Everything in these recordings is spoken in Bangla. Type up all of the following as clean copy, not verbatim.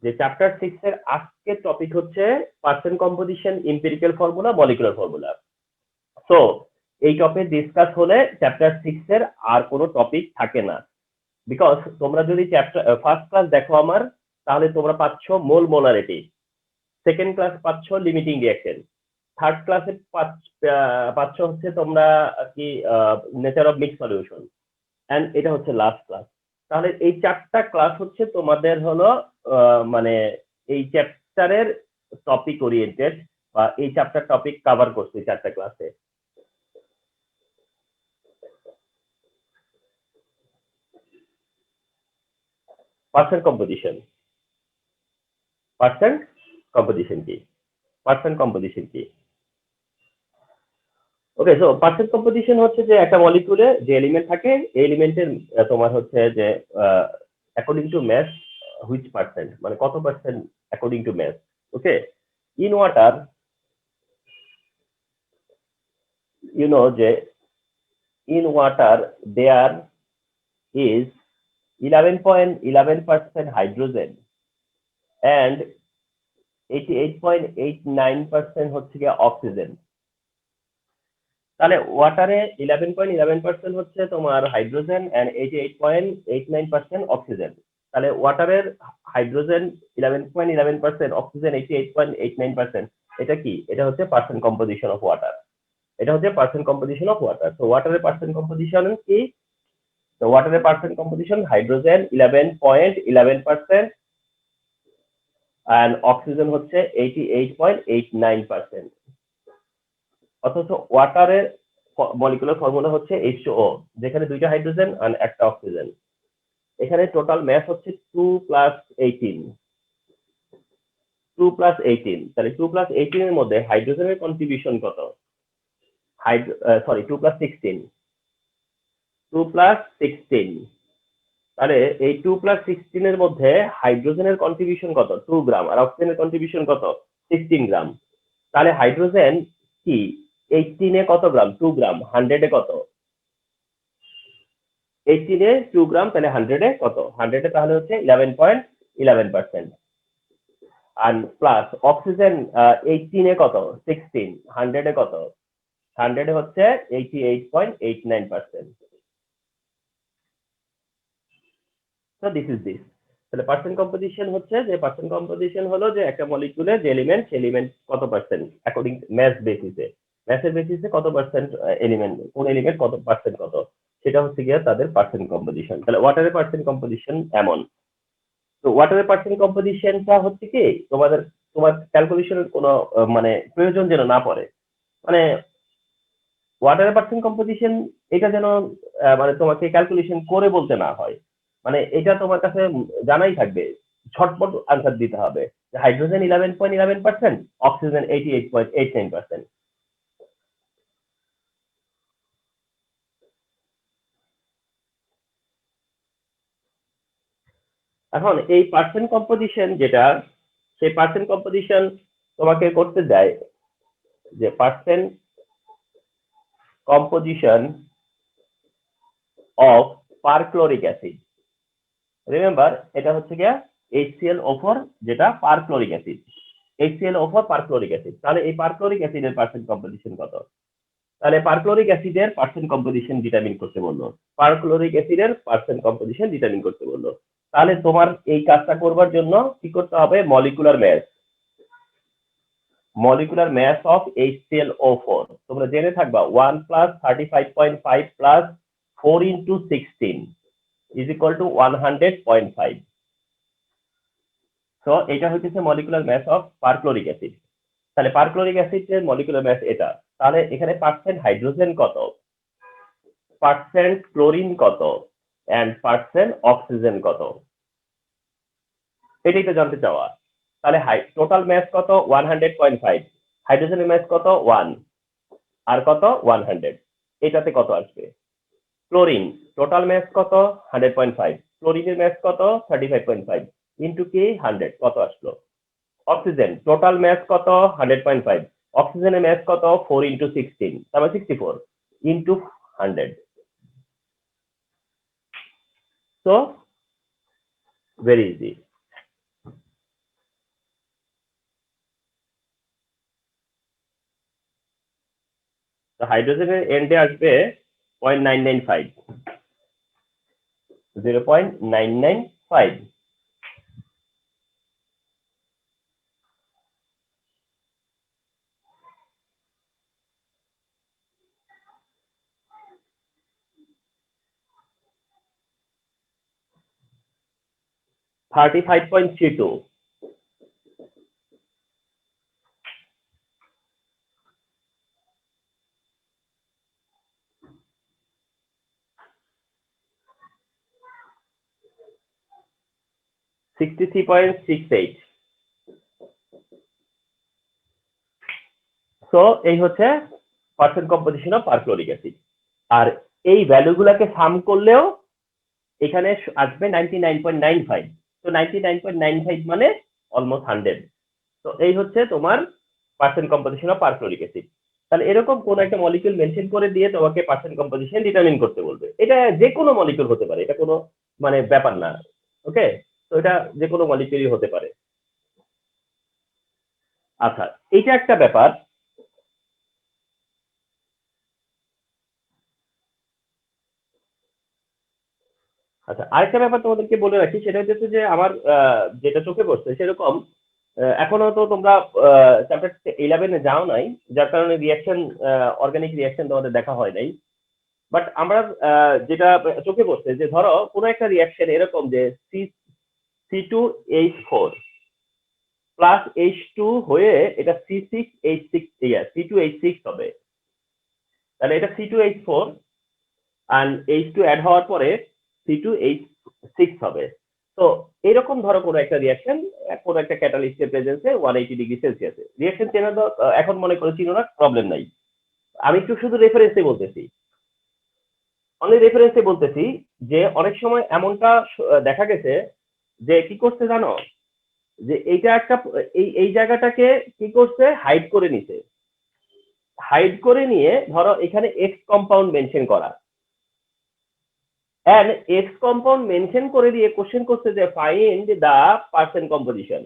যে চ্যাপ্টার 6 এর আজকের টপিক হচ্ছে percent composition, empirical formula, molecular formula. So এই টপিক ডিসকাস হলে চ্যাপ্টার 6 এর আর কোনো টপিক থাকে না। বিকজ তোমরা যদি চ্যাপ্টার ফার্স্ট ক্লাস দেখো আমার, তাহলে তোমরা পাচ্ছ মোল মোলারিটি, সেকেন্ড ক্লাস পাচ্ছ লিমিটিং রিঅ্যাকশন, থার্ড ক্লাসে পাচ্ছ হচ্ছে তোমরা কি nature of mix solution, and এটা হচ্ছে লাস্ট ক্লাস। তাহলে এই চারটা ক্লাস হচ্ছে তোমাদের হলো মানে এই চ্যাপ্টারের টপিক ওরিয়েন্টেড, বা এই চ্যাপ্টার টপিক কভার করছে চারটা ক্লাসে। পার্সেন্ট কম্পোজিশন, পার্সেন্ট কম্পোজিশন কি? পার্সেন্ট কম্পোজিশন কি? ওকে, সো পার্সেন্ট কম্পোজিশন হচ্ছে যে একটা মলিকুলে যে এলিমেন্ট থাকে, এই এলিমেন্টের তোমার হচ্ছে যে according to mass which percent, মানে কত percent according to mass. Okay, in water you know যে in water there is 11.11% hydrogen and 88.89% হচ্ছে গিয়ে অক্সিজেন। তাহলে ওয়াটারে 11.11% হচ্ছে তোমার হাইড্রোজেন এন্ড 88.89% অক্সিজেন। তাহলে ওয়াটারের হাইড্রোজেন 11.11%, অক্সিজেন 88.89%, এটা কি? এটা হচ্ছে পার্সেন্ট কম্পোজিশন অফ ওয়াটার। এটা হচ্ছে পার্সেন্ট কম্পোজিশন অফ ওয়াটার। তো ওয়াটারের পার্সেন্ট কম্পোজিশন কি? তো ওয়াটারের percent composition hydrogen 11.11% and oxygen হচ্ছে 88.89%। অথচ ওয়াটারের মলিকুলার ফর্মুলা হচ্ছে H2O, যেখানে দুইটা হাইড্রোজেন আর একটা অক্সিজেন। এখানে টোটাল ম্যাস হচ্ছে 2 + 18, 2 + 18। তাহলে 2 + 18 এর মধ্যে হাইড্রোজেনের কন্ট্রিবিউশন কত? সরি 2 + 16, 2 + 16। তাহলে এই 2 + 16 এর মধ্যে হাইড্রোজেনের কন্ট্রিবিউশন কত? 2 গ্রাম। আর অক্সিজেনের কন্ট্রিবিউশন কত? 16 গ্রাম। তাহলে হাইড্রোজেন কি 18 এ কত গ্রাম? 2 গ্রাম। 100 এ কত? 18 এ 2 গ্রাম, তাহলে 100 এ কত? 100 এ তাহলে হচ্ছে 11.11%। আর প্লাস অক্সিজেন 18 এ কত? 16। 100 এ কত? 100 এ হচ্ছে 88.89%। So this is this. তাহলে পার্সেন্ট কম্পোজিশন হচ্ছে যে পার্সেন্ট কম্পোজিশন হলো যে একটা মলিকুলের যে এলিমেন্ট, সেই এলিমেন্ট কত পার্সেন্ট অ্যাকর্ডিং ম্যাস বেসিসে, ম্যাসের বেসিসে কত পার্সেন্ট এলিমেন্ট, কোন এলিমেন্ট কত পার্সেন্ট কত, সেটা হচ্ছে গিয়ে তাদের পার্সেন্ট কম্পোজিশন। তাহলে ওয়াটারের পার্সেন্ট কম্পোজিশন এমন। তো ওয়াটারের পার্সেন্ট কম্পোজিশনটা হচ্ছে কি তোমার ক্যালকুলেশনের কোনো মানে প্রয়োজন যেন না পড়ে। মানে ওয়াটারের পার্সেন্ট কম্পোজিশন এটা যেন মানে তোমাকে ক্যালকুলেশন করে বলতে না হয়। মানে এটা তোমার কাছে জানাই থাকবে, ঝটপট আনসার দিতে হবে। Hydrogen 11.11%, oxygen 88.89%। এখন এই পার্সেন্ট কম্পোজিশন যেটা, সেই পার্সেন্ট কম্পোজিশন তোমাকে করতে দেয় যে percent composition of perchloric acid. Remember, এটা হচ্ছে গিয়া HClO4, যেটা perchloric acid. HClO4 perchloric acid. তাহলে এই পারক্লোরিক অ্যাসিডের পার্সেন্ট কম্পোজিশন কত? তাহলে পারক্লোরিক অ্যাসিডের পার্সেন্ট কম্পোজিশন ডিটারমিন করতে বললো। পারক্লোরিক অ্যাসিডের পার্সেন্ট কম্পোজিশন ডিটারমিন করতে বললো। তাহলে তোমার এই কাজটা করবার জন্য কি করতে হবে? Molecular mass, molecular mass of HClO4 তোমরা জেনে থাকবা 1 + 35.5 + 4 × 16 = 100.5। সো এটা হচ্ছে molecular mass of perchloric acid. তাহলে পারক্লোরিক অ্যাসিডের মলিকুলার ম্যাস এটা। তাহলে এখানে পার্সেন্ট হাইড্রোজেন কত, পার্সেন্ট ক্লোরিন কত, এন্ড পার্সেন্ট অক্সিজেন কত, এটাই তো জানতে চাওয়া। তাহলে টোটাল ম্যাস কত? 100.5। হাইড্রোজেনের ম্যাস কত? 1। আর কত? 100। এটাতে কত আসবে? ক্লোরিন টোটাল ম্যাস কত? 100.5। ক্লোরিনের ম্যাস কত? 35.5 ইন্টু কি 100, কত আসলো? অক্সিজেন টোটাল ম্যাস কত? 100.5। অক্সিজেনের ম্যাস কত? 4 × 16, তারপর 64 ইন্টু 100। So very easy. তো হাইড্রোজেনের এন্ডে আসবে 0.995, 0.995। $35.32। $63.68। সো এই হচ্ছে percent composition of perchloric acid. আর এই ভ্যালুগুলোকে সাম করলেও এখানে আসবে 99.95। তো 99.95 মানে অলমোস্ট 100। তো এই হচ্ছে তোমার percent composition of perchloric acid. তাহলে এরকম কোন একটা মলিকিউল মেনশন করে দিয়ে তোমাকে পার্সেন্ট কম্পোজিশন ডিটারমিন করতে বলবে। এটা যে কোনো মলিকিউল হতে পারে, এটা কোনো মানে ব্যাপার না। ওকে, তো এটা যে কোনো মলিকিউলই হতে পারে। আচ্ছা, এইটা একটা ব্যাপার। আচ্ছা, আরেকটা ব্যাপার তোমাদেরকে বলে রাখি, সেটা হচ্ছে যে আমার যেটা চোখে পড়ছে সেরকম এখনো তো তোমরা চ্যাপ্টার 11-এ যাও নাই, যার কারণে রিয়াকশন, অর্গানিক রিয়াকশন তোমাদের দেখা হয় নাই। বাট আমরা যেটা চোখে পড়ছে যে ধরো কোনো একটা রিয়াকশন এরকম যে C2H4 প্লাস H2 হয়ে এটা C2H6 হবে। তাহলে এটা C2H4 আর H2 অ্যাড হওয়ার পরে C2H6 হবে। তো এরকম ধরো কোনো একটা রিয়াকশন কোনো একটা ক্যাটালিস্টের প্রেজেন্সে 180 ডিগ্রি সেলসিয়াসে রিয়াকশন চেনা এখন মনে করে চিনো না, প্রবলেম নাই। আমি একটু শুধু রেফারেন্সে বলতেছি, অনলি রেফারেন্সে বলতেছি যে অনেক সময় এমনটা দেখা গেছে যে কি করছে জানো, যে এইটা একটা এই জায়গাটাকে কি করছে, হাইড করে নিছে। হাইড করে নিয়ে ধরো এখানে এক্স কম্পাউন্ড মেনশন করা, and X compound mention করে দিয়ে কোশ্চেন করছে যে find the percent composition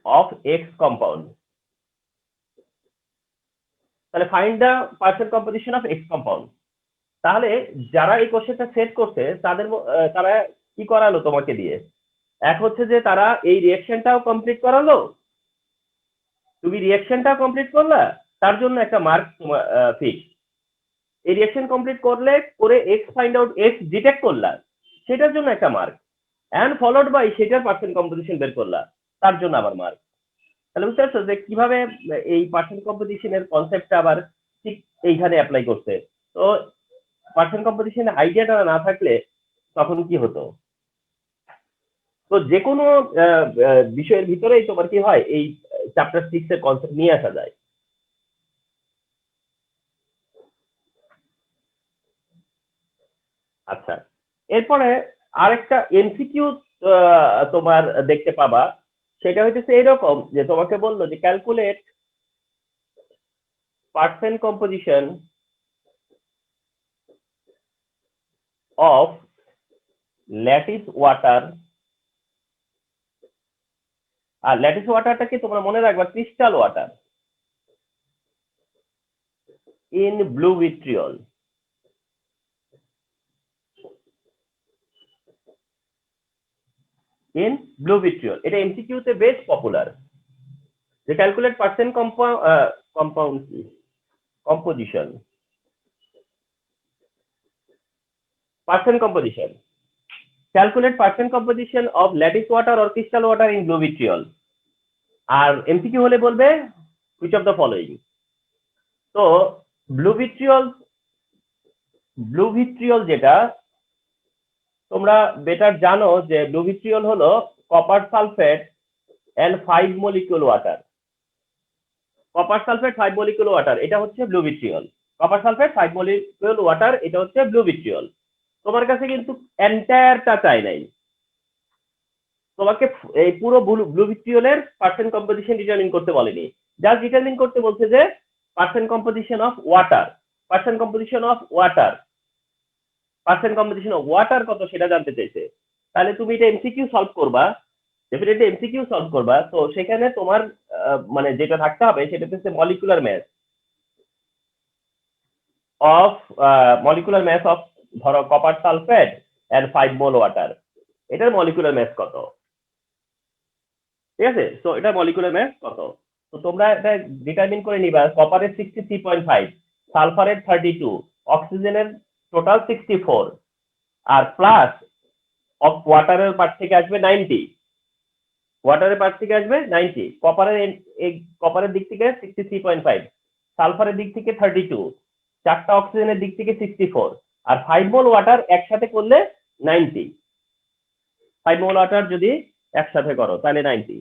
of X compound। তাহলে find the percent composition of X compound। তাহলে যারা এই কোশ্চেনটা সেট করছে তারা কি করালো তোমাকে দিয়ে, এক হচ্ছে যে তারা এই রিঅ্যাকশনটাও কমপ্লিট করালো, তুমি রিঅ্যাকশনটাও কমপ্লিট করলা, তার জন্য একটা মার্ক তোমার ফিক্স। এই রিঅ্যাকশন কমপ্লিট করে x find out, x detect করলা, সেটার জন্য একটা মার্ক, এন্ড ফলোড বাই সেটার পার্সেন্ট কম্পোজিশন বের করলা, তার জন্য আবার মার্ক। তাহলে বুঝতে পারছো যে কিভাবে এই পার্সেন্ট কম্পোজিশনের কনসেপ্টটা আবার ঠিক এইখানে অ্যাপ্লাই করছে। তো পার্সেন্ট কম্পোজিশনের আইডিয়াটা না থাকলে তখন কি হতো, তো যে কোনো বিষয়ের ভিতরেই তোমার কি হয়, এই চ্যাপ্টার 6 এর কনসেপ্ট নিয়ে আসা যায়। আচ্ছা, এরপরে আরেকটা এমসিকিউ তোমার দেখতে পাবা, সেটা হচ্ছে এরকম যে তোমাকে বললো যে calculate percent composition of lattice water. আর ল্যাটিস ওয়াটারটাকে তোমরা মনে রাখবা crystal water in blue vitriol. In blue vitriol, এটা এমসিকিউ তে বেশ পপুলার, যে calculate percent compound composition, percent composition, calculate percent composition of lattice water or crystal water in blue vitriol. আর এমসিকিউ হলে বলবে হুইচ অফ দ্য ফলোইং। তো ব্লু ভিট্রিয়ল যেটা তোমরা বেটার জানো যে ব্লু ভিট্রিয়ল হলো copper sulphate and 5 molecule water. Copper sulphate 5 molecule water, এটা হচ্ছে blue vitriol. Copper sulphate 5 molecule water, এটা হচ্ছে ব্লু ভিট্রিয়ল। তোমার কাছে কিন্তু এন্টায়ারটা চাই নাই, তোমাকে এই পুরো ব্লু ভিট্রিয়লের পার্সেন্ট কম্পোজিশন ডিটারমিন করতে বলেনি, জাস্ট ডিটারমিন করতে বলছে যে percent composition of water, percent composition of water, percent composition of water কত সেটা জানতে চাইছে। তাহলে তুমি এটা এমসিকিউ সলভ করবা ডেফিনেটলি এমসিকিউ সলভ করবা, তো সেখানে তোমার মানে যেটা থাকতে হবে সেটা হচ্ছে মলিকুলার ম্যাস অফ ধরো copper sulphate and 5 mole water, এটার মলিকুলার ম্যাস কত, ঠিক আছে? তো এটা মলিকুলার ম্যাস কত, তো তোমরা এটা ডিটারমিন করে নিবা। কপারের 63.5, সালফারের 32, অক্সিজেনের টোটাল 64, আর প্লাস ওয়াটারের পার্ট থেকে আসবে 90, ওয়াটারের পার্ট থেকে আসবে 90, কপারের দিক থেকে 63.5, সালফারের দিক থেকে 32, চারটা অক্সিজেনের দিক থেকে 64, আর 5 মোল ওয়াটার একসাথে করলে 90, 5 মোল ওয়াটার যদি একসাথে করো তাহলে 90।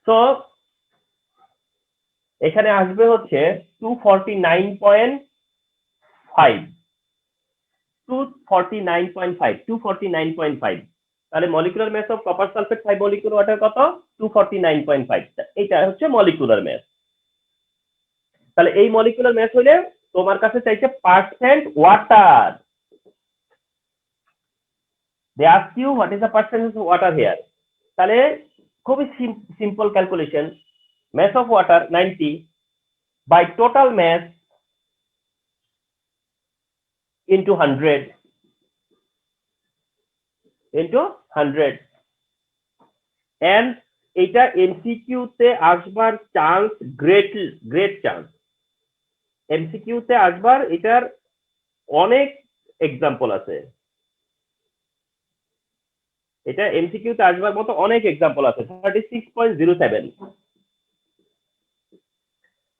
তো এখানে আসবে হচ্ছে 249.5, 249.5, তাহলে molecular mass of copper sulphate 5 molecular water কত? 249.5, এটা হচ্ছে মলিকুলার ম্যাস। তাহলে এই মলিকুলার ম্যাস হলে তোমার কাছে চাইছে percent water, they ask you what is the percentage of water here. তাহলে খুবই simple calculation, mass of water 90 by total mass into 100 and এটা এমসিকিউ তে আসবার চান্স গ্রেট চান্স, এমসিকিউ তে আসবার এটার অনেক এক্সাম্পল আছে, এটা এমসিকিউ তে আসবার মতো অনেক এক্সাম্পল আছে।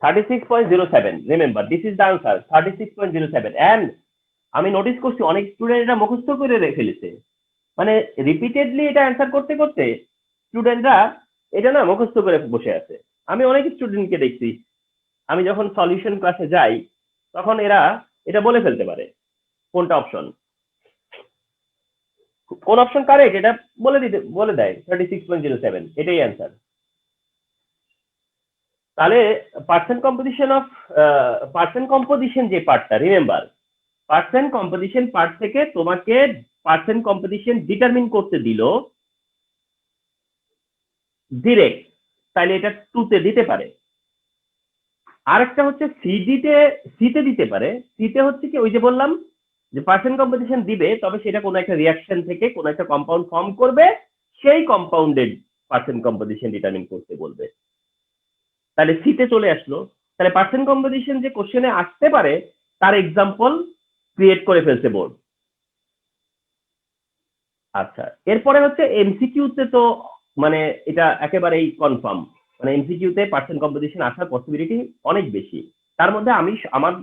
36.07, remember this is the answer, 36.07। And আমি নোটিস করছি অনেক স্টুডেন্ট এটা মুখস্থ করে ফেলেছে, মানে রিপিটেডলি এটা অ্যান্সার করতে করতে স্টুডেন্টরা এটা না মুখস্থ করে বসে আছে। আমি অনেক স্টুডেন্টকে দেখছি, আমি যখন সলিউশন ক্লাসে যাই তখন এরা এটা বলে ফেলতে পারে কোনটা অপশন, কোন অপশন কারেক্ট এটা বলে দেয়। 36.07 এটাই অ্যান্সার। তাহলে পার্সেন্ট কম্পোজিশন যে পার্টটা, রিমেম্বার পার্সেন্ট কম্পোজিশন পার্ট থেকে তোমাকে পার্সেন্ট কম্পোজিশন ডিটারমিন করতে দিল ডিরেক্ট, তাহলে এটা 2 তে দিতে পারে। আরেকটা হচ্ছে সিতে দিতে পারে। সিতে হচ্ছে কি, ওই যে বললাম যে পার্সেন্ট কম্পোজিশন দিবে, তবে সেটা কোনো একটা রিয়াকশন থেকে কোনো একটা কম্পাউন্ড ফর্ম করবে, সেই কম্পাউন্ডের পার্সেন্ট কম্পোজিশন ডিটারমিন করতে বলবে, তাহলে সিতে চলে আসলো। তাহলে পার্সেন্ট কম্পোজিশন যে কোশ্চেনে আসতে পারে তার এক্সাম্পল ক্রিয়েট করে ফেলছে বোর্ড। আচ্ছা, এরপরে হচ্ছে এমসিকিউ তে তো মানে এটা একেবারেই কনফার্ম, মানে এমসিকিউ তে পার্সেন্ট কম্পোজিশন আসার পসিবিলিটি অনেক বেশি। তার মধ্যে আমার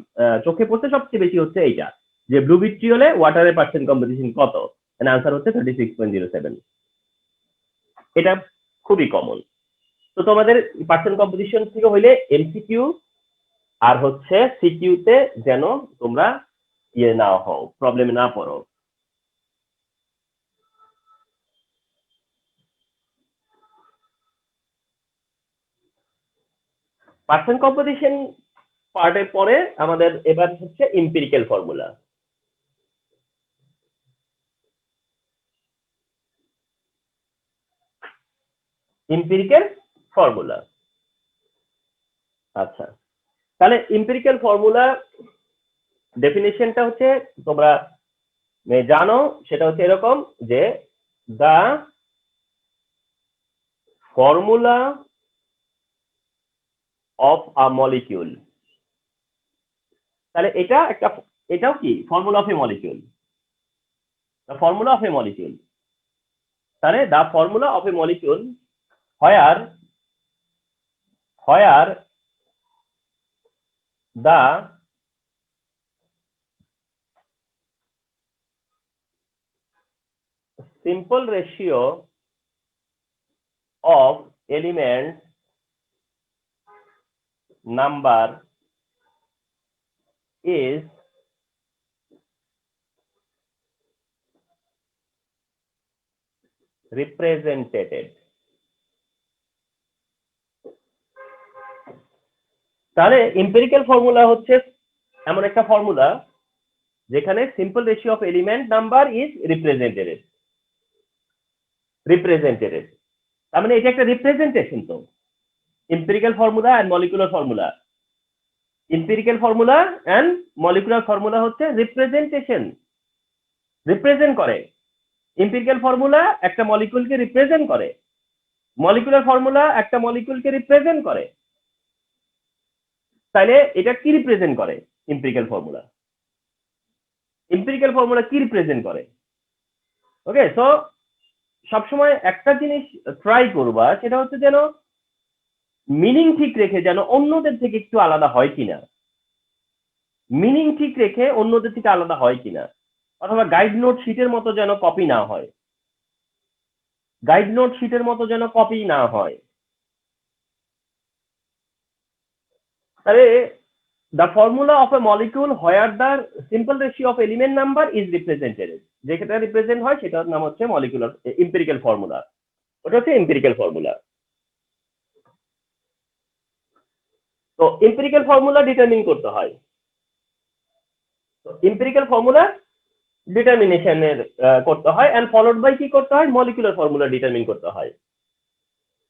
চোখে পড়তে সবচেয়ে বেশি হচ্ছে এইটা, যে ব্লু ভিট্রিওলে ওয়াটারের পার্সেন্ট কম্পোজিশন কত, আনসার হচ্ছে 36.07। এটা খুবই কমন। তো তোমাদের পার্সেন্ট কম্পোজিশন থেকে হইলে এমসিকিউ আর হচ্ছে সিকিউ তে যেন তোমরা না হও, প্রবলেমে না পড়ো। পার্সেন্ট কম্পোজিশন পার্টের পরে আমাদের এবার হচ্ছে এমপিরিক্যাল ফর্মুলা। এমপিরিক্যাল ফর্মুলা, আচ্ছা, তাহলে এমপিরিক্যাল ফর্মুলা ডেফিনেশনটা হচ্ছে তোমরা জানো, সেটা হচ্ছে এরকম যে the formula of a molecule, তাহলে এটাও কি formula of a molecule, the formula of a molecule. তাহলে the formula of a molecule where the simple ratio of elements number is represented। তাহলে এম্পিরিক্যাল ফর্মুলা হচ্ছে এমন একটা ফর্মুলা যেখানে simple ratio of element number is represented. তার মানে এটা একটা রিপ্রেজেন্টেশন। তো empirical formula and molecular formula, empirical formula and molecular formula হচ্ছে রিপ্রেজেন্টেশন, রিপ্রেজেন্ট করে। empirical formula একটা মলিকিউলকে রিপ্রেজেন্ট করে, মলিকুলার ফর্মুলা একটা মলিকিউলকে রিপ্রেজেন্ট করে। তাহলে এটা কি রিপ্রেজেন্ট করে? empirical formula, empirical formula কি রিপ্রেজেন্ট করে? ওকে, সো সবসময় একটা জিনিস ট্রাই করবা, সেটা হচ্ছে যেন মিনিং ঠিক রেখে যেন অন্যদের থেকে একটু আলাদা হয় কিনা, মিনিং ঠিক রেখে অন্যদের থেকে আলাদা হয় কিনা, অথবা গাইড নোট শিটের মতো যেন কপি না হয়, গাইড নোট শিটের মতো যেন কপি না হয়। তাহলে the formula of a molecule where the simple ratio of element number is represented, যেটা রিপ্রেজেন্ট হয় সেটার নাম হচ্ছে মলিকুলার empirical formula, ওটা হচ্ছে empirical formula। তো empirical formula ডিটারমিন করতে হয়, তো empirical formula ডিটারমিনেশনের করতে হয়, এন্ড ফলোড বাই কি করতে হয়? মলিকুলার ফর্মুলা ডিটারমিন করতে হয়।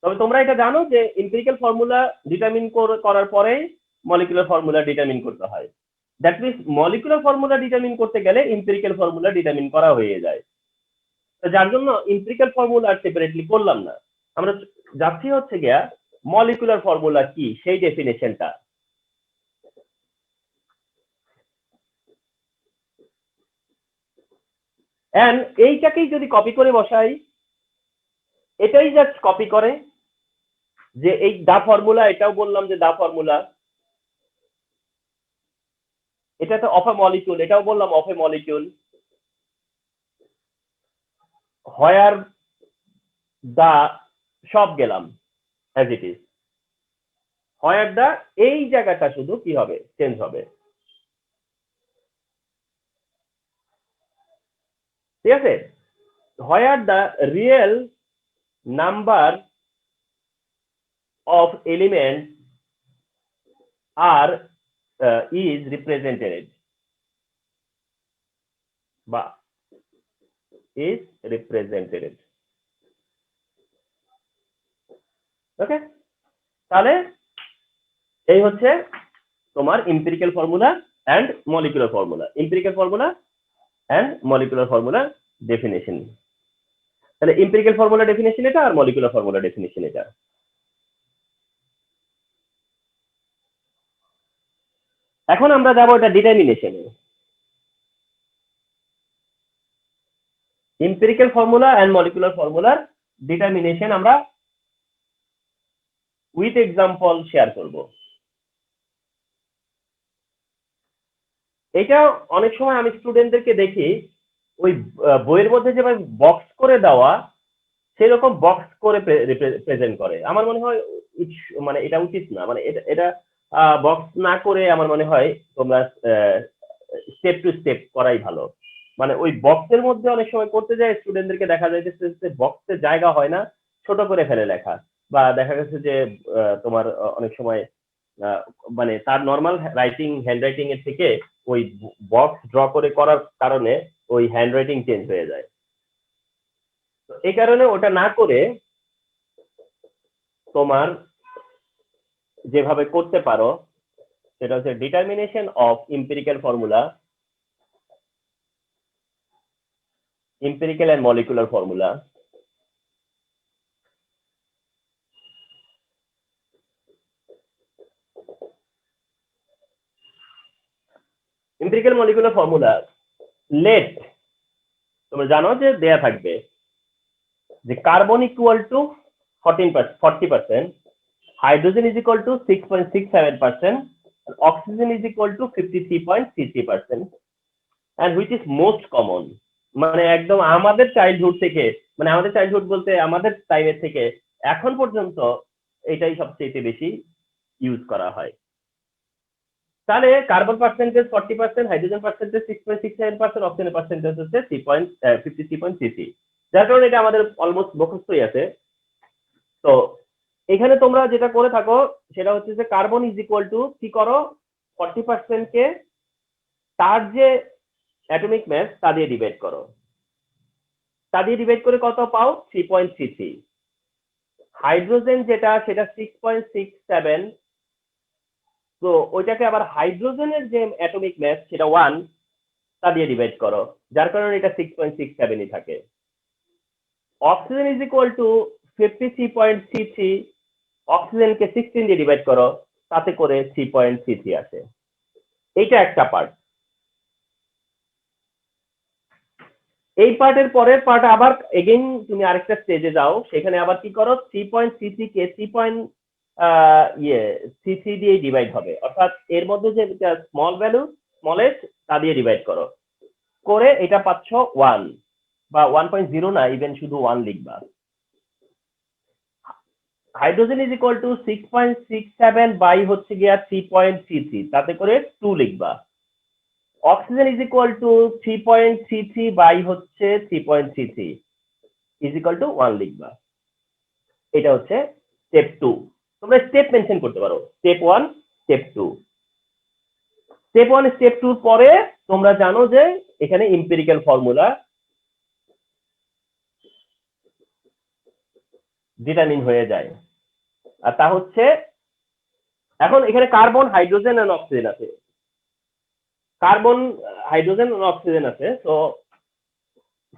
তবে তোমরা এটা জানো যে empirical ফর্মুলা ডিটারমিন করার পরে মলিকুলার ফর্মুলা ডিটারমিন করতে হয়। That means molecular formula determine করতে গেলে empirical ফর্মুলা ডিটারমিন করা হয়ে যায়। তো যার জন্য empirical ফর্মুলা সেপারেটলি করলাম না, আমরা যাচ্ছি হচ্ছে গিয়া মলিকুলার ফর্মুলা কি সেই ডেফিনেশনটা। এন্ড এইটাকেই যদি কপি করে বসাই, এটাই জাস্ট কপি করে যে এই দা ফর্মুলা, এটাও বললাম যে দা ফর্মুলা, এটা তো অফ এ মলিকিউল, এটাও বললাম অফ এ মলিকিউল, হোয়ার দা সব গেলাম অ্যাজ ইট ইজ, হোয়ার দা এই জায়গাটা শুধু কি হবে? চেঞ্জ হবে। ঠিক আছে, where the real number of element are is represented বা is represented। ওকে, তাহলে এই হচ্ছে তোমার empirical formula and molecular formula, empirical formula and molecular formula definition। তাহলে empirical formula definition এটা, আর molecular formula definition এটা। এখন আমরা যাব এটা ডিটারমিনেশনে। empirical formula and molecular formula determination আমরা উইথ এক্সাম্পল শেয়ার করব। এটা অনেক সময় আমি স্টুডেন্টদেরকে দেখি ওই বইয়ের মধ্যে যেভাবে বক্স করে দেওয়া সেরকম বক্স করে প্রেজেন্ট করে। আমার মনে হয় মানে এটা উচিত না, মানে এটা বক্স না করে আমার মনে হয় তোমরা স্টেপ টু স্টেপ করাই ভালো। মানে ওই বক্সের মধ্যে অনেক সময় করতে যায় স্টুডেন্টদেরকে দেখা যায় যে বক্সের জায়গা হয় না, ছোট করে ফেলে লেখা, বা দেখা গেছে যে তোমার অনেক সময় মানে তার নর্মাল রাইটিং হ্যান্ড রাইটিং এর থেকে ওই বক্স ড্র করে করার কারণে ওই হ্যান্ড রাইটিং চেঞ্জ হয়ে যায়। তো এই কারণে ওটা না করে তোমার যেভাবে করতে পারো সেটা হচ্ছে determination of empirical formula, empirical and molecular formula। empirical molecular formula let তোমরা জানো যে দেয়া থাকবে যে carbon equal to 40%, hydrogen is equal to 6.67%, oxygen is equal to 53.33%, and which is most common। মানে একদম আমাদের চাইল্ডহুড থেকে, মানে আমাদের চাইল্ডহুড বলতে আমাদের টাইমের থেকে এখন পর্যন্ত এটাই সবচেয়ে বেশি ইউজ করা হয়। তাহলে carbon percentage 40%, hydrogen percentage 6.67%, oxygen percentage হচ্ছে 53.33। যার কারণে এটা আমাদের অলমোস্ট মুখস্থই আছে। তো এখানে তোমরা যেটা করে থাকো সেটা হচ্ছে যে কার্বন ইজ ইকুয়াল টু কি করো, 40% কে তার যে অ্যাটমিক মাস তা দিয়ে ডিভাইড করো, তা দিয়ে ডিভাইড করে কত পাও 3.33। হাইড্রোজেন যেটা সেটা 6.67, তো ওইটাকে আবার হাইড্রোজেনের যে অ্যাটমিক মাস সেটা 1, তা দিয়ে ডিভাইড করো, যার কারণে এটা 6.67ই থাকে। অক্সিজেন ইজ ইকুয়াল টু 53.33, অক্সিজেনকে 16 দিয়ে ডিভাইড করো, তাতে করে 3.33 আসে। এইটা একটা পার্ট। এই পার্টের পরের পার্ট আবার এগেইন তুমি আরেকটা স্টেজে যাও, সেখানে আবার কি করো 3.33 কে 3 দিয়ে ডিভাইড হবে, অর্থাৎ এর মধ্যে যে স্মল ভ্যালু স্মলেস্ট তা দিয়ে ডিভাইড করো, করে এটা পাচ্ছ 1 বা 1.0 না, ইভেন শুধু 1 লিখবা। Hydrogen is equal to 6.67 by হচ্ছে গিয়া 3.33, তাতে করে 2 লিখবা। Oxygen is equal to 3.33 by হচ্ছে 3.33 ইজ ইকুয়াল টু 1 লিখবা। এটা হচ্ছে স্টেপ 2। তোমরা স্টেপ মেনশন করতে পারো, স্টেপ 1, স্টেপ 2। স্টেপ 1 স্টেপ 2 পরে তোমরা জানো যে এখানে এম্পিরিক্যাল ফর্মুলা ডিটারমিন হয়ে যায়, আর তা হচ্ছে এখন এখানে কার্বন হাইড্রোজেন আর অক্সিজেন আছে, কার্বন হাইড্রোজেন আর অক্সিজেন আছে, তো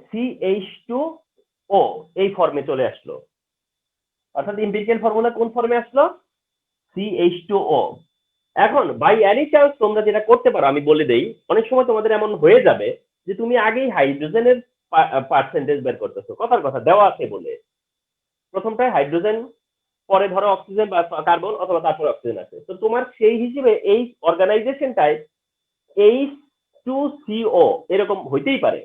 CH2O এই ফর্মে চলে আসলো, অর্থাৎ এম্পিরিক্যাল ফর্মুলা কোন ফর্মে আসলো, CH2O। এখন বাই এনি চান্স তোমরা যেটা করতে পারো আমি বলে দেই, অনেক সময় তোমাদের এমন হয়ে যাবে যে তুমি আগেই হাইড্রোজেনের পার্সেন্টেজ বের করতেছো, কথার কথা দেওয়া আছে বলে, প্রথমটায় হাইড্রোজেন, পরে ধরো অক্সিজেন বা কার্বন, অথবা তারপর অক্সিজেন আছে, তো তোমার সেই হিসেবে এই অর্গানাইজেশনটায় H2CO এরকম হইতেই পারে,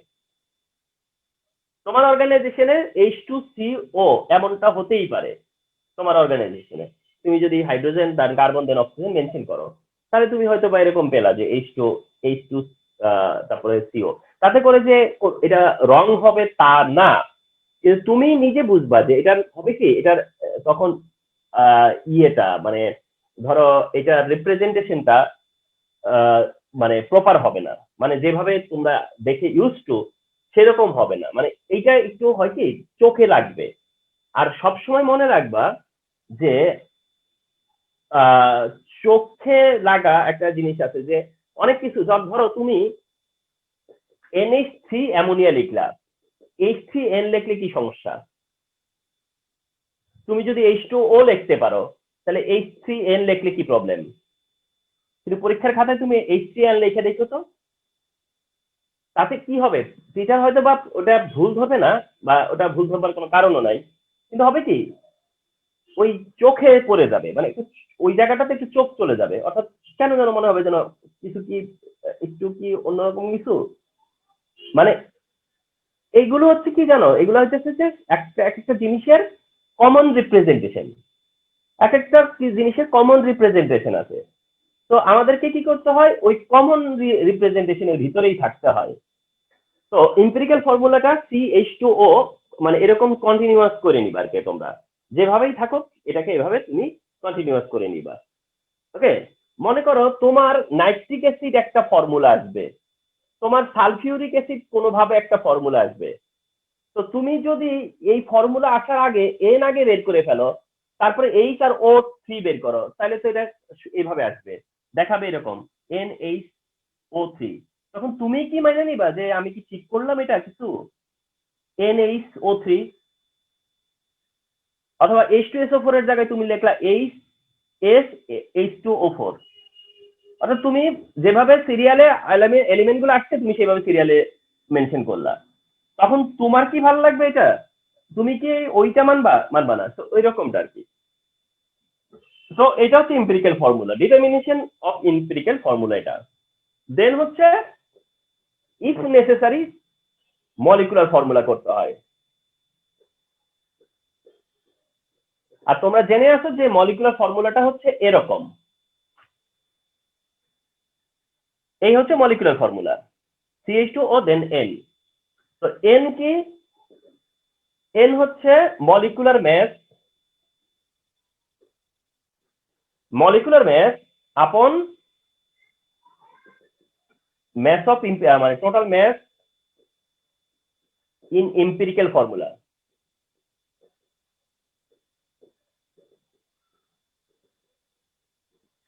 তোমার অর্গানাইজেশনে H2CO এমনটা হতেই পারে তোমার অর্গানাইজেশনে। তুমি যদি হাইড্রোজেন দেন কার্বন দেন অক্সিজেন মেনশন করো, তাহলে তুমি হয়তো বা এরকম পেলা যে H2 তারপরে CO, তাতে করে যে এটা রং হবে তা না, তুমি নিজে বুঝবা যে এটার হবে কি, এটার তখন ইয়েটা মানে ধরো এটা রিপ্রেজেন্টেশনটা মানে প্রপার হবে না, মানে যেভাবে তোমরা দেখে ইউজ টু সেরকম হবে না, মানে এইটা একটু হয় কি চোখে লাগবে। আর সবসময় মনে রাখবা যে আহ চোখে লাগা একটা জিনিস আছে, যে অনেক কিছু ধরো তুমি NH3 অ্যামোনিয়া লিখলা, H3N লিখলে কি সমস্যা, তুমি যদি H2O লিখতে পারো তাহলে H3N লিখলে কি প্রবলেম, কিন্তু পরীক্ষার খাতায় তুমি H3N লিখে দেখো তো, তাতে কি হবে, টিচার হয়তো বা ওটা ভুল ধরবে না, বা ওটা ভুল ধরবার কোনো কারণও নাই, কিন্তু হবে কি ওই চোখে পড়ে যাবে, মানে ওই জায়গাটাতে একটু চোখ চলে যাবে, অর্থাৎ কেন যেন মনে হবে যেন কিছু কি একটু কি অন্যরকম কিছু, মানে এইগুলো হচ্ছে কি জানো, এগুলো হচ্ছে যে একটা এক একটা জিনিসের কমন রিপ্রেজেন্টেশন, এক একটা জিনিসের কমন রিপ্রেজেন্টেশন আছে, তো আমাদেরকে কি করতে হয় ওই কমন রিপ্রেজেন্টেশনের ভিতরেই থাকতে হয়। তো এম্পিরিক্যাল ফর্মুলাটা CH2O মানে এরকম কন্টিনিউয়াস করে নিবা আর কি, তোমরা যেভাবেই থাকো এটাকে এভাবে তুমি কন্টিনিউয়াস করে নিবা। ওকে, মনে করো তোমার নাইট্রিক অ্যাসিড একটা ফর্মুলা আসবে, তোমার সালফিউরিক অ্যাসিড কোনোভাবে একটা ফর্মুলা আসবে, তো তুমি যদি এই ফর্মুলা আসার আগে এন আগে বের করে ফেলো, তারপরে আর O3 বের করো, তাহলে তো এটা এইভাবে আসবে, দেখাবে এরকম NHO3, তখন তুমি কি মানে নিবা যে আমি কি ঠিক করলাম এটা কিছু, NHO3, অথবা H2SO4 এর জায়গায় তুমি লিখলা H2O4, অর্থাৎ তুমি যেভাবে সিরিয়ালে এলিমেন্ট গুলো আসছে তুমি সেভাবে সিরিয়ালে মেনশন করলা, তখন তোমার কি ভালো লাগবে এটা, তুমি কি ওইটা মানবা না, তো ওই রকমটা আর কি। তো এটা হচ্ছে empirical formula, determination of empirical formula এটা। দেন হচ্ছে ইফ নেসেসারি মলিকুলার ফর্মুলা করতে হয়, আর তোমরা জেনে আসো যে মলিকুলার ফর্মুলাটা হচ্ছে এরকম, এই হচ্ছে মলিকুলার ফর্মুলা CH2O দেন N। তো N কি, N হচ্ছে মলিকুলার মাস আপন mass of মানে total mass in empirical formula।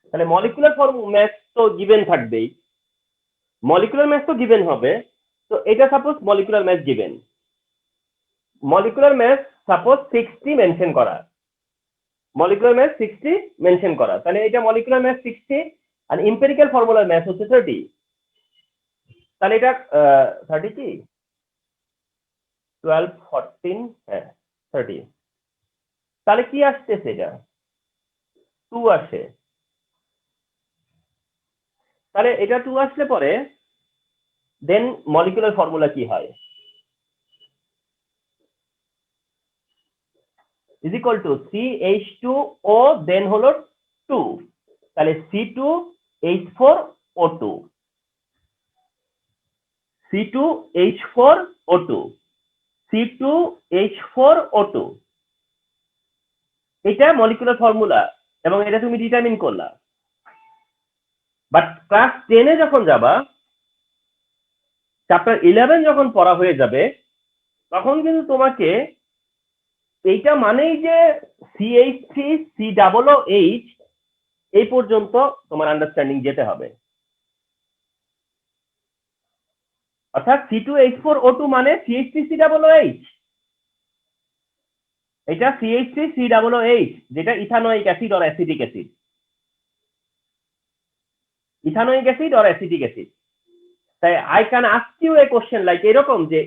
তাহলে মলিকুলার ম্যাস তো গিভেন থাকবেই, মলিকুলার ম্যাস তো গিভেন হবে। তো এটা suppose molecular mass given, molecular mass suppose 60 mention করা, মলিকুলার ম্যাস 60 মেনশন করা, তাহলে এটা মলিকুলার ম্যাস 60 আর এম্পিরিক্যাল ফর্মুলার ম্যাস হচ্ছে 30। তাহলে এটা 30 কি 12 14 হ্যাঁ 30, তাহলে কি আসতেছে এটা 2 আসে। তাহলে এটা 2 আসলে পরে দেন মলিকুলার ফর্মুলা কি হয়, ইজ ইকুয়াল টু CH2O দেন হলো 2, তাহলে C2H4O2, C2H4O2, C2H4O2, এটা মলিকুলার ফর্মুলা এবং এটা তুমি ডিটারমিন করলা। বাট ক্লাস 10 যখন যাবা, চ্যাপ্টার 11 যখন পড়া হয়ে যাবে, তখন কিন্তু তোমাকে এইটা মানেই যে CH3 COOH এই পর্যন্ত তোমার আন্ডারস্ট্যান্ডিং যেতে হবে। অর্থাৎ C2H4O2 মানে CH3 COOH, এটা CH3 COOH যেটা ethanoic acid or acetic acid, ethanoic acid or acetic acid. তাই I can ask you a question like এরকম যে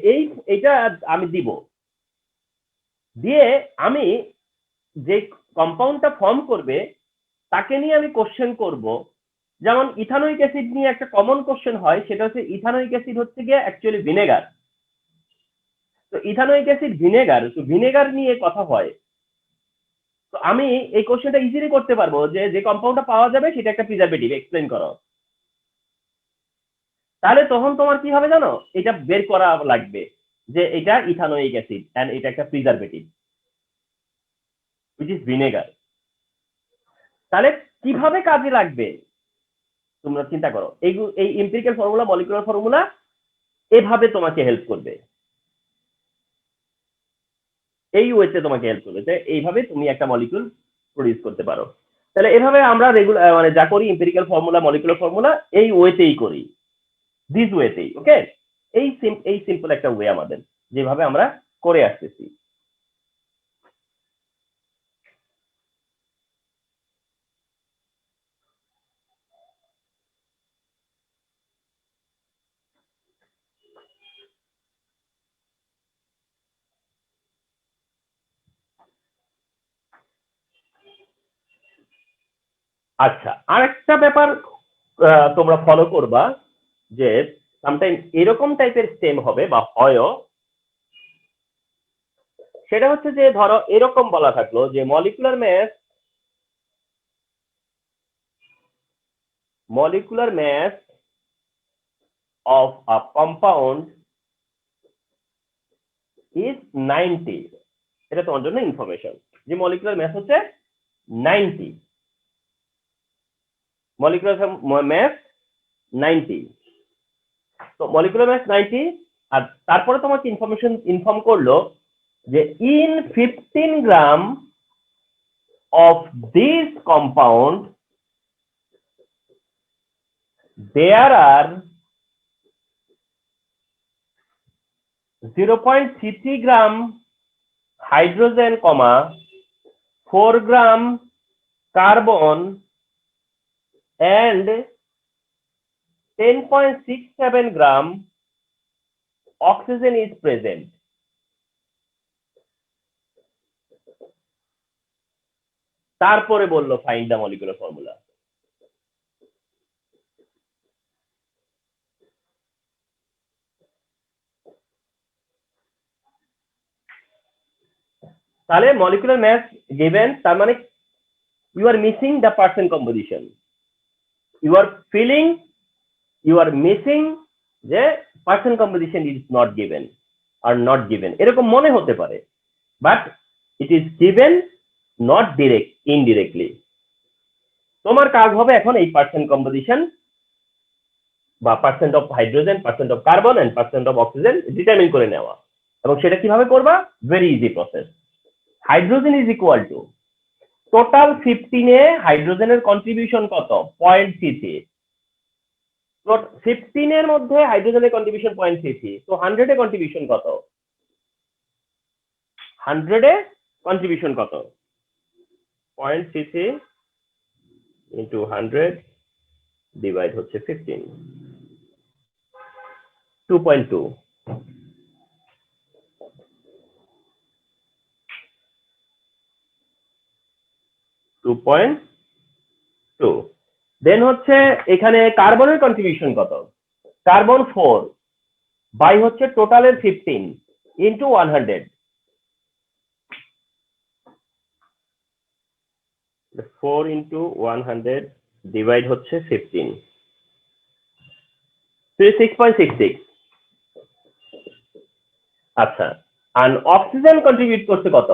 এইটা আমি দিব, দিয়ে আমি যে কম্পাউন্ডটা ফর্ম করবে তাকে নিয়ে আমি কোশ্চেন করব। যেমন ইথানোয়িক অ্যাসিড নিয়ে একটা কমন কোশ্চেন হয়, সেটা হচ্ছে ইথানোয়িক অ্যাসিড হচ্ছে গিয়ে অ্যাকচুয়ালি ভিনেগার। তো ইথানোয়িক অ্যাসিড ভিনেগার, তো ভিনেগার নিয়ে কথা হয়। তো আমি এই কোশ্চেনটা ইজিলি করতে পারবো যে যে কম্পাউন্ডটা পাওয়া যাবে সেটা একটা প্রিজারভেটিভ, এক্সপ্লেন করো। তাহলে তখন তোমার কি হবে জানো, এটা বের করা লাগবে যে এটা ইথানোয়িক অ্যাসিড এন্ড এটা একটা প্রিজারভেটিভ হুইচ ইজ ভিনেগার। তাহলে কিভাবে কাজে লাগবে তোমরা চিন্তা করো। এই এম্পিরিক্যাল ফর্মুলা, মলিকুলার ফর্মুলা এভাবে তোমাকে হেল্প করবে, এই ওয়েতে তোমাকে হেল্প করবে যে এইভাবে তুমি একটা মলিকুল প্রডিউস করতে পারো। তাহলে এভাবে আমরা রেগুলার মানে যা করি এম্পিরিক্যাল ফর্মুলা, মলিকুলার ফর্মুলা এই ওয়েতেই করি, দিস ওয়েতেই। ওকে, এই সিম্পল একটা ওয়ে আমাদের, যেভাবে আমরা করে আসতেছি। আচ্ছা, আরেকটা ব্যাপার তোমরা ফলো করবা যে সামটাইম এরকম টাইপের স্টেম হবে বা হয়ও, সেটা হচ্ছে যে ধরো এরকম বলা থাকলো যে molecular mass of a compound is 90। এটা তোমার জন্য ইনফরমেশন যে মলিকুলার ম্যাস হচ্ছে 90, মলিকুলার ম্যাস 90। তো মলিকুলার ম্যাস 90, আর তারপরে তোমাকে ইনফরমেশন ইনফর্ম করলো যে in 15 gram of this compound there are 0.33 gram hydrogen, 4 gram carbon and 10.67 gram oxygen is present। তারপরে বললো ফাইন্ড দ্য মলিকুলার ফর্মুলা। তাহলে মলিকুলার ম্যাস গিভেন, তার মানে you are missing the percent composition, you are filling, you are missing যে percent composition is not given or not given, এরকম মনে হতে পারে, but it is given not direct, indirectly. তোমার কাজ হবে এখন এই পার্সেন্ট কম্পোজিশন বা percent of hydrogen, percent of carbon and percent of oxygen determine করে নেওয়া। এবং সেটা কিভাবে করবা? Very easy process. Hydrogen is equal two total 15 এ হাইড্রোজেনের কন্ট্রিবিউশন কত? 0.33। 15 এর মধ্যে হাইড্রোজেনের কন্ট্রিবিউশন 0.33, তো 100 এ কন্ট্রিবিউশন কত? 100 এ কন্ট্রিবিউশন কত? 0.33 ইন্টু 100 ডিভাইড হচ্ছে 15, 2.2। 2.2। দেন হচ্ছে এখানে কার্বনের কন্ট্রিবিউশন কত? কার্বন 4 বাই হচ্ছে টোটালের 15 ইন্টু 100, 4 ইন্টু 100 ডিভাইড হচ্ছে 15, 6.66। আচ্ছা, আর অক্সিজেন কন্ট্রিবিউট করছে কত?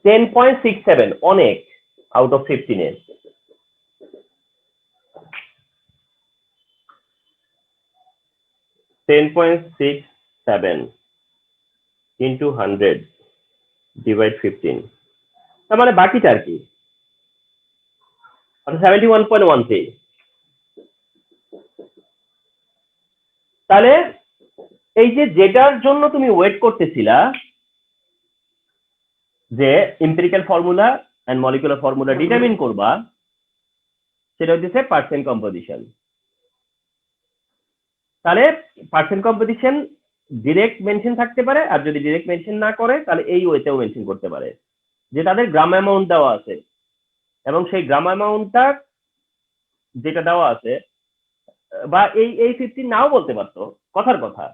10.67, অনেক, আউট অফ 15 এর। $10.67 into 100 divide 15, তার মানে বাকিটা আর কি? 71.13। তাহলে এই যে যেটার জন্য তুমি ওয়েট করতেছিলা, যে empirical formula and molecular formula determine করবা, সেটা হচ্ছে পার্সেন্ট কম্পোজিশন। তাহলে পার্সেন্ট কম্পোজিশন ডিরেক্ট মেনশন থাকতে পারে, আর যদি ডিরেক্ট মেনশন না করে তাহলে এই ওয়েতেও মেনশন করতে পারে, যে তাদের গ্রাম অ্যামাউন্ট দেওয়া আছে এবং সেই গ্রাম অ্যামাউন্টটা যেটা দেওয়া আছে, বা এই 15 নাও বলতে পারতো, কথার কথা,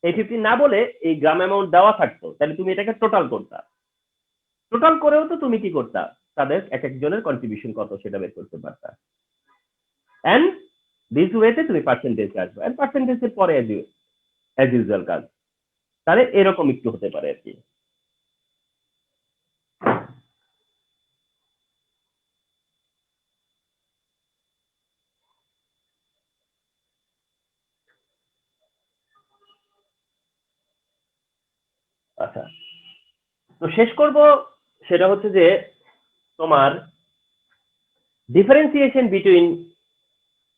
এই 15 না বলে এই গ্রাম অ্যামাউন্ট দেওয়া থাকতো, তাহলে তুমি এটাকে টোটাল করতা। টোটাল করেও তো তুমি কি করতা? তাদের এক একজনের কন্ট্রিবিউশন কত সেটা বের করতে পারতা। এন্ড দিস ওয়েতে তুমি পার্সেন্টেজ আসবে, এন্ড পার্সেন্টেজের পরে অ্যাজ ইউজুয়াল কাজ। তাহলে এরকম একটু হতে পারে আর কি। আচ্ছা, তো শেষ করব, সেটা হচ্ছে যে তোমার differentiation between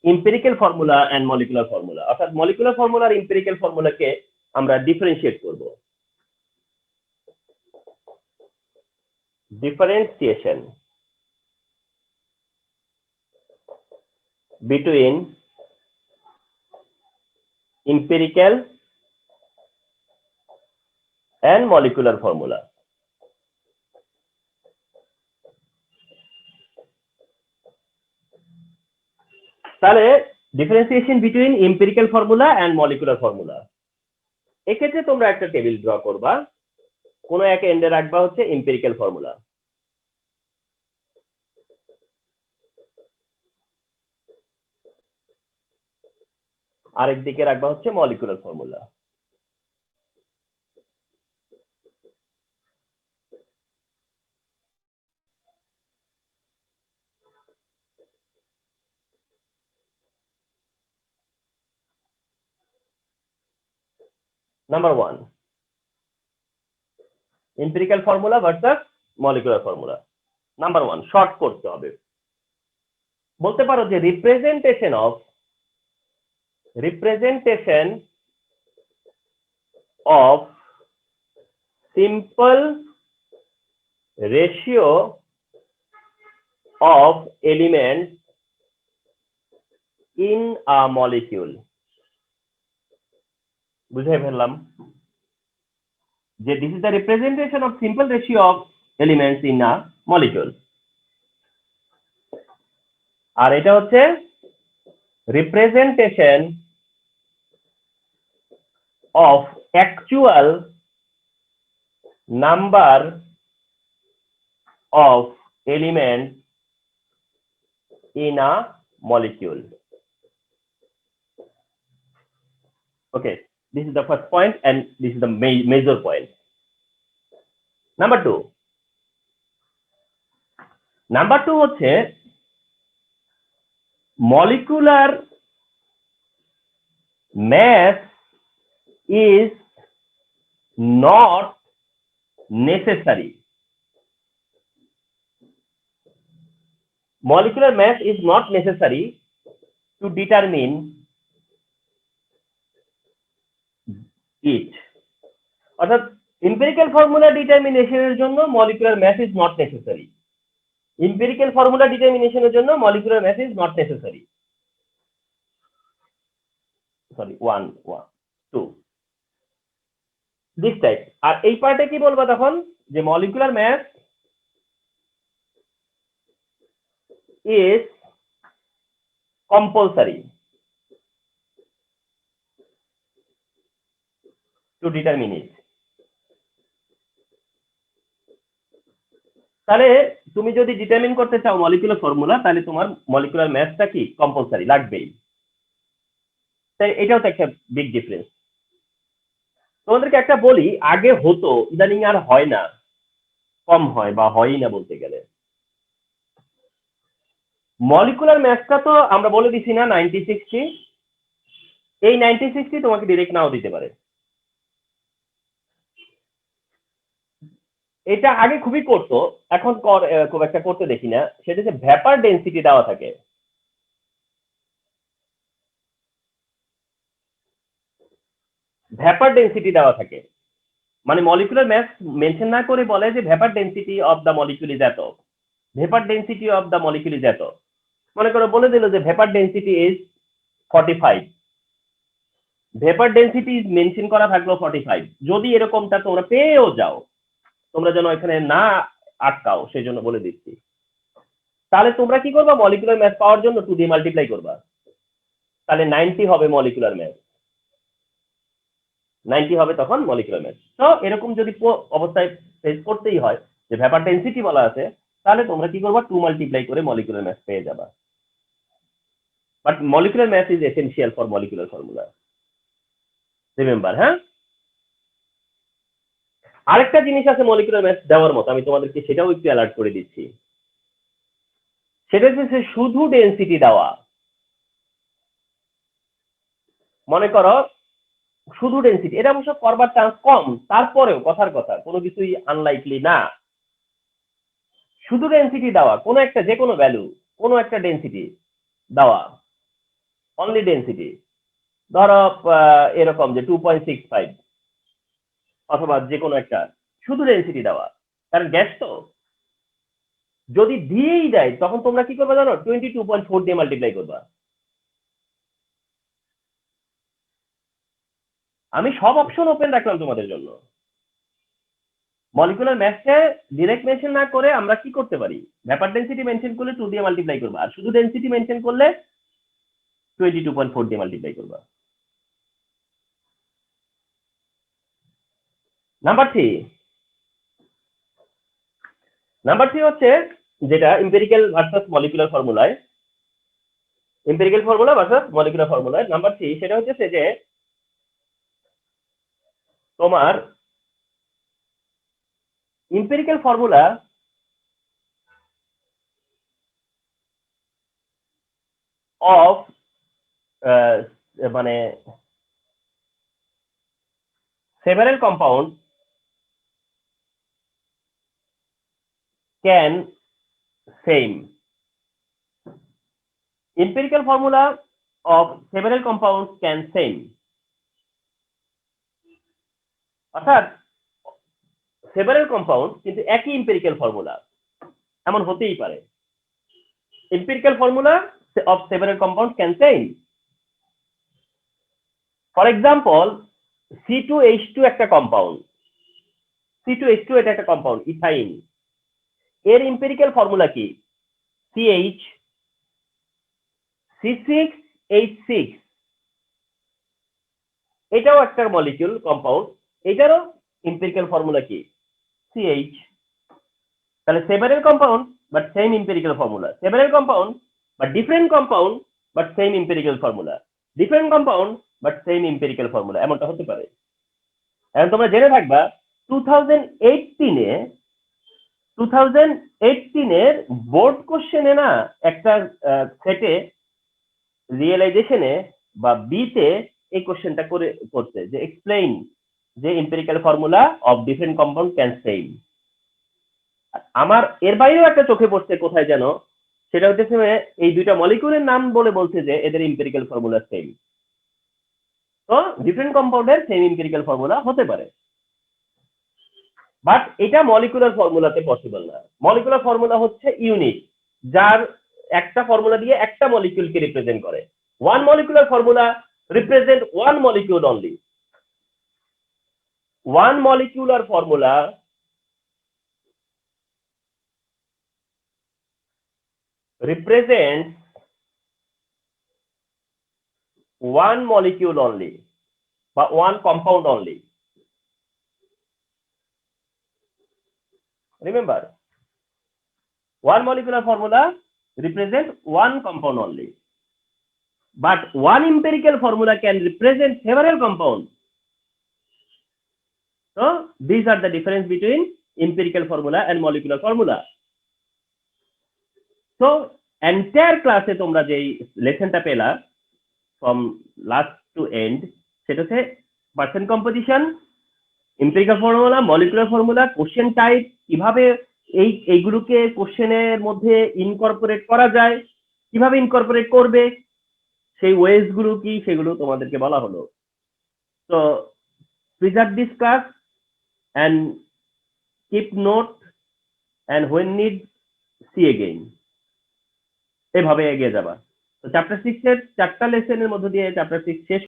empirical formula and molecular formula. অর্থাৎ মলিকুলার ফর্মুলা আর এম্পিরিক্যাল ফর্মুলাকে আমরা ডিফারেন্সিয়েট করব। Differentiation between empirical and molecular formula। তাহলে differentiation between empirical formula and molecular formula, এক্ষেত্রে তোমরা একটা টেবিল ড্র করবা, কোন এক এন্ডে রাখবা হচ্ছে এম্পিরিক্যাল ফর্মুলা, আরেক দিকে রাখবা হচ্ছে molecular formula. Number 1, empirical formula versus molecular formula. Number 1 short করতে হবে, বলতে পারো যে representation of simple ratio of elements in a molecule. বুঝাই ফেললাম যে this is the representation of simple ratio of elements in a molecule, আর এটা হচ্ছে representation of actual number of elements in a molecule. Okay, this is the first point and this is the major point. Number 2 হচ্ছে molecular mass is not necessary. Molecular mass is not necessary to determine it. অর্থাৎ empirical formula determination এর জন্য molecular mass is not necessary. Empirical formula determination এর জন্য molecular mass is not necessary. Sorry, 2 this type. আর এই পার্টে কি বলবো তখন যে molecular mass is compulsory to determine it. তাহলে তুমি যদি ডিটারমিন করতে চাও মলিকুলার ফর্মুলা তাহলে তোমার মলিকুলার ম্যাথটা কি কম্পালসারি লাগবেই। তাই এটাও তো একটা বিগ ডিফারেন্স। তোমাদেরকে একটা বলি, আগে হতো ইদানিং আর হয় না, কম হয় বা হয়ই না বলতে গেলে। মলিকুলার ম্যাথটা তো আমরা বলে দিছি না 90-60, এই 90-60 তোমাকে ডিরেক্ট নাও দিতে পারে। এটা আগে খুবই করতো, এখন খুব একটা করতে দেখি না। সেটা যে ভ্যাপার ডেন্সিটি দেওয়া থাকে, ভ্যাপার ডেন্সিটি দেওয়া থাকে, মানে মলিকুলার ম্যাস মেনশন না করে বলে যে vapour density of the molecule is এত, vapour density of the molecule is এত। মনে করো বলে দিল যে vapour density is 45, vapour density is mention করা থাকলো 45। যদি এরকমটা তোমরা পেয়েও যাও, তোমরা যেন এখানে না আটকাও সেই জন্য বলে দিচ্ছি। তাহলে তোমরা কি করবা, মলিকুলার ম্যাস পাওয়ার জন্য 2 দিয়ে মাল্টিপ্লাই করবা, তাহলে 90 হবে মলিকুলার ম্যাস, 90 হবে তখন মলিকুলার ম্যাস। তো এরকম যদি অবস্থায় ফেস করতেই হয় যে ভ্যাপার ডেন্সিটি বলা আছে, তাহলে তোমরা কি করবা, 2 মাল্টিপ্লাই করে মলিকুলার ম্যাস পেয়ে যাবা। But molecular mass is essential for molecular formula, remember. হ্যাঁ, আরেকটা জিনিস আছে মলিকুলার ম্যাস দেওয়ার মতো, আমি তোমাদেরকে সেটাও একটু অ্যালার্ট করে দিচ্ছি। সেটা হচ্ছে শুধু ডেন্সিটি দেওয়া। মনে করো শুধু ডেন্সিটি, এটা অবশ্য করবার চান্স কম, তারপরেও কথার কথা কোনো কিছুই আনলাইকলি না। শুধু ডেন্সিটি দেওয়া, কোনো একটা যে কোনো ভ্যালু, কোনো একটা ডেন্সিটি দেওয়া, অনলি ডেন্সিটি, ধরো এরকম যে 2.65 অথবা যে কোনো একটা শুধু ডেন্সিটি দেওয়া, কারণ গ্যাস তো। যদি দিয়েই দেয় তখন তোমরা কি করবে জানো, 22.4 দিয়ে মাল্টিপ্লাই করবা। আমি সব অপশন ওপেন রাখলাম তোমাদের জন্য। মলিকুলার ম্যাসকে ডিরেক্ট মেনশন না করে আমরা কি করতে পারি, ভ্যাপার ডেন্সিটি মেনশন করলে 2 দিয়ে মাল্টিপ্লাই করবা, আর শুধু ডেন্সিটি মেনশন করলে 22.4 দিয়ে মাল্টিপ্লাই করবা। নাম্বার 3 হচ্ছে যেটা এম্পিরিক্যাল ভার্সাস মলিকুলার ফর্মুলায়, এম্পিরিক্যাল ফর্মুলা ভার্সাস মলিকুলার ফর্মুলায় নাম্বার 3 সেটা হচ্ছে যে তোমার এম্পিরিক্যাল ফর্মুলা অফ মানে several compounds can same. Empirical formula of several compounds can same. অর্থাৎ several compounds কিন্তু একই empirical formula, এমন হতেই পারে। Empirical formula of several compounds can same. For example, C2H2 একটা কম্পাউন্ড, C2H2 এটা একটা কম্পাউন্ড ইথাইন, এর এম্পিরিক্যাল ফর্মুলা কি, CH C6H6, এটাও একটা মলিকিউল কম্পাউন্ড, এটারও এম্পিরিক্যাল ফর্মুলা কি, CH। তাহলে several compound but same empirical formula, several compound but different compound but same empirical formula, different compound but same empirical formula, এমনটা হতে পারে। এখন তোমরা জেনে থাকবা 2018 বোর্ড কোশ্চেনে না একটা সেটে রিয়েলাইজেশনে বা বিতে এই কোশ্চেনটা করছে যে এক্সপ্লেইন যে empirical formula of different compound can same. আমার এর বাইরেও একটা চোখে পড়ছে কোথায় যেন, সেটা হচ্ছে এই দুইটা মলিকিউলের নাম বলে বলছে যে এদের এম্পিরিক্যাল ফর্মুলা সেম। তো ডিফারেন্ট কম্পাউন্ডের সেম এম্পিরিক্যাল ফর্মুলা হতে পারে, বাট এটা মলিকুলার ফর্মুলাতে পসিবল না। মলিকুলার ফর্মুলা হচ্ছে ইউনিট, যার একটা ফর্মুলা দিয়ে একটা মলিকিউলকে রিপ্রেজেন্ট করে। One molecular formula represent one molecule only. One molecular formula represents one molecule only বা one compound only. Remember, one molecular formula represents one compound only, but one empirical formula can represent several compounds. So these are the difference between empirical formula and molecular formula. So entire class এ তোমরা যেই লেসনটা পেলা from last to end, সেটা হচ্ছে percent composition, empirical formula, molecular formula, question type, কিভাবে এইগুলোকে কোশ্চেনের মধ্যে ইনকর্পোরেট করা যায়, কিভাবে ইনকর্পোরেট করবে, সেই ওয়েজ গুলো কি, সেগুলো তোমাদেরকে বলা হলো। তো preserve this class and keep note and when need see again, এভাবে এগিয়ে যাবা। তো চ্যাপ্টার 6 এর 4টা লেসনের মধ্যে দিয়ে চ্যাপ্টার 6 শেষ।